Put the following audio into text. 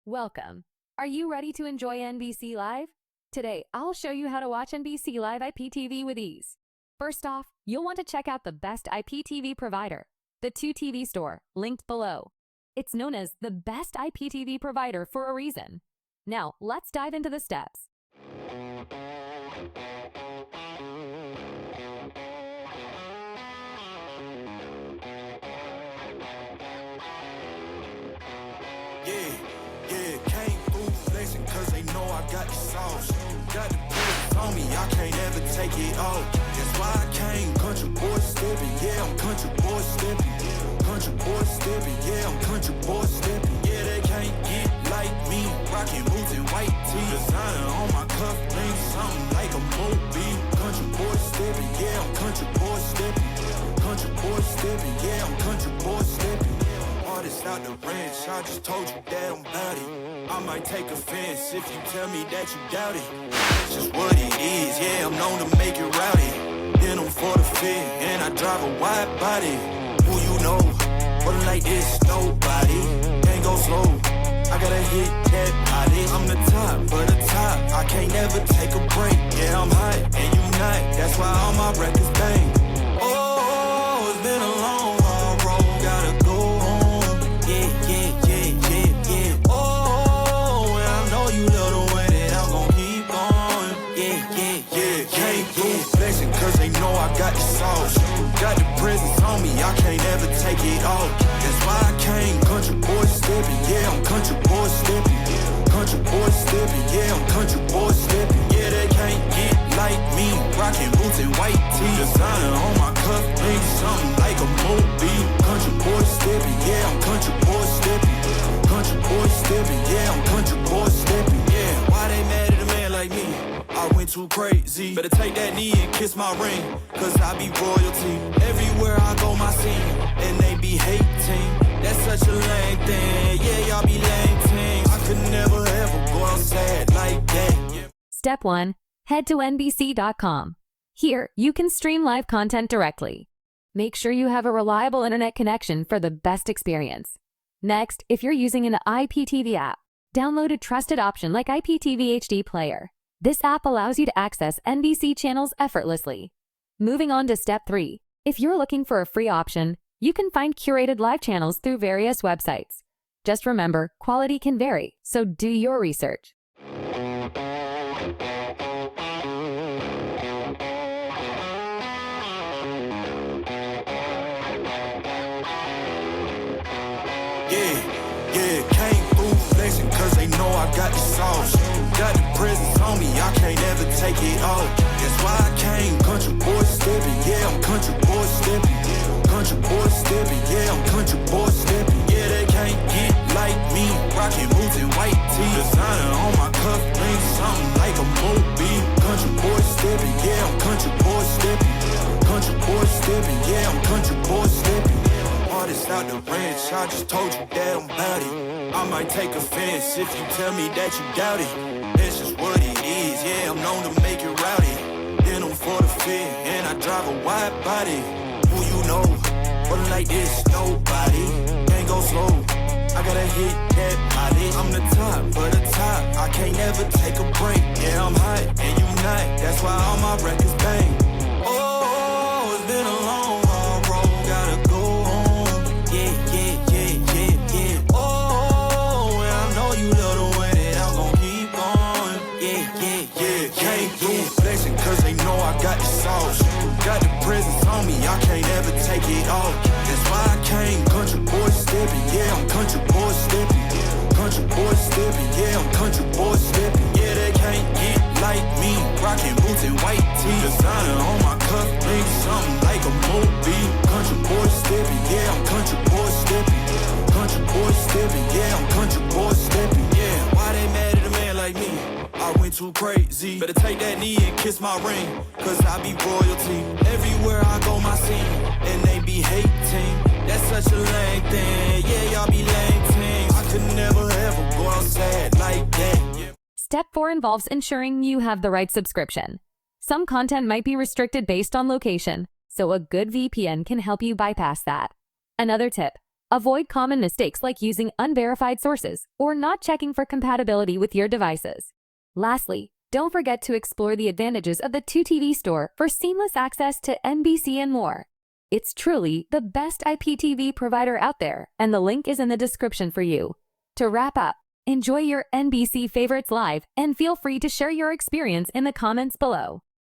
Welcome. Are you ready to enjoy NBC Live? Today, I'll show you how to watch NBC Live IPTV with ease. First off, you'll want to check out the best IPTV provider, the 2TV store, linked below. It's known as the best IPTV provider for a reason. Now, let's dive into the steps. Came through flexing cause they know I got the sauce. Got the bullets on me, I can't ever take it off. That's why I came, country boy stepping, yeah, I'm country boy stepping. Country boy stepping, yeah, I'm country boy stepping. Yeah, they can't get like me, rocking boots and white tee. Designer on my cuff, link something like a movie. Country boy stepping, yeah, I'm country boy stepping. Country boy stepping, yeah, I'm country boy stepping. Artist out the ranch, I just told you that I'm bout it. I might take offense if you tell me that you doubt it. That's just what it is, yeah, I'm known to make it rowdy. Then I'm for the fit, and I drive a wide body. Who you know, but like this, nobody. Can't go slow, I gotta hit that body. I'm the top, but the top, I can't never take a break. Yeah, I'm hot, and you not, that's why all my records bang. Oh, it's been a long, hard road, gotta go home. Cause they know I got the sauce. Got the presents on me, I can't ever take it off. That's why I came, country boy stepping, yeah, I'm country boy stepping. Country boy stepping, yeah, I'm country boy stepping. Yeah, they can't get like me, rocking boots and white tee. Designer on my cuff, link something like a movie. Country boy stepping, yeah, I'm country boy stepping. Country boy stepping, yeah, I'm country boy stepping. Yeah, why they mad at a man like me? I went too crazy. Better take that knee and kiss my ring, cause I be royalty. Everywhere I go, my scene, and they be hating. That's such a lame thing. Yeah, y'all be lame things. I could never ever go outside like that. Yeah. Step 1. Head to NBC.com. Here, you can stream live content directly. Make sure you have a reliable internet connection for the best experience. Next, if you're using an IPTV app, download a trusted option like IPTV HD Player. This app allows you to access NBC channels effortlessly. Moving on to Step 3. If you're looking for a free option, you can find curated live channels through various websites. Just remember, quality can vary, so do your research. Came through flexing cause they know I got the sauce. Got the presents on me, I can't ever take it off. That's why I came, country boy stepping, yeah, I'm country boy stepping. Country boy stepping, yeah, I'm country boy stepping. Yeah, they can't get like me, rocking boots and white tee. Designer on my cuff, link something like a movie. Country boy stepping, yeah, I'm country boy stepping. Country boy stepping, yeah, I'm country boy stepping. Artist out the ranch, I just told you that I'm bout it. I might take offense if you tell me that you doubt it. That's just what it is, yeah, I'm known to make it rowdy. Then I'm for the fit, and I drive a wide body. Who you know, but like this, nobody. Can't go slow, I gotta hit that body. I'm the top, but the top, I can't never take a break. Yeah, I'm hot, and you not, that's why all my records bang. Oh, it's been a long, hard road, gotta go home. Cause they know I got the sauce. Got the presents on me, I can't ever take it off. That's why I came, country boy stepping, yeah, I'm country boy stepping. Country boy stepping, yeah, I'm country boy stepping. Yeah, they can't get like me, rocking boots and white tee. Designer on my cuff, link something like a movie. Country boy stepping, yeah, I'm country boy stepping. Country boy stepping, yeah, I'm country boy stepping. Yeah, why they mad at a man like me? I went too crazy. Better take that knee and kiss my ring, cause I be royalty. Everywhere I go, my scene, and they be hating. That's such a lame thing. Yeah, y'all be lame things. I could never ever go outside like that. Yeah. Step 4 involves ensuring you have the right subscription. Some content might be restricted based on location, so a good VPN can help you bypass that. Another tip, Avoid common mistakes like using unverified sources or not checking for compatibility with your devices. Lastly, don't forget to explore the advantages of the 2TV store for seamless access to NBC and more. It's truly the best IPTV provider out there, and the link is in the description for you. To wrap up, enjoy your NBC favorites live and feel free to share your experience in the comments below.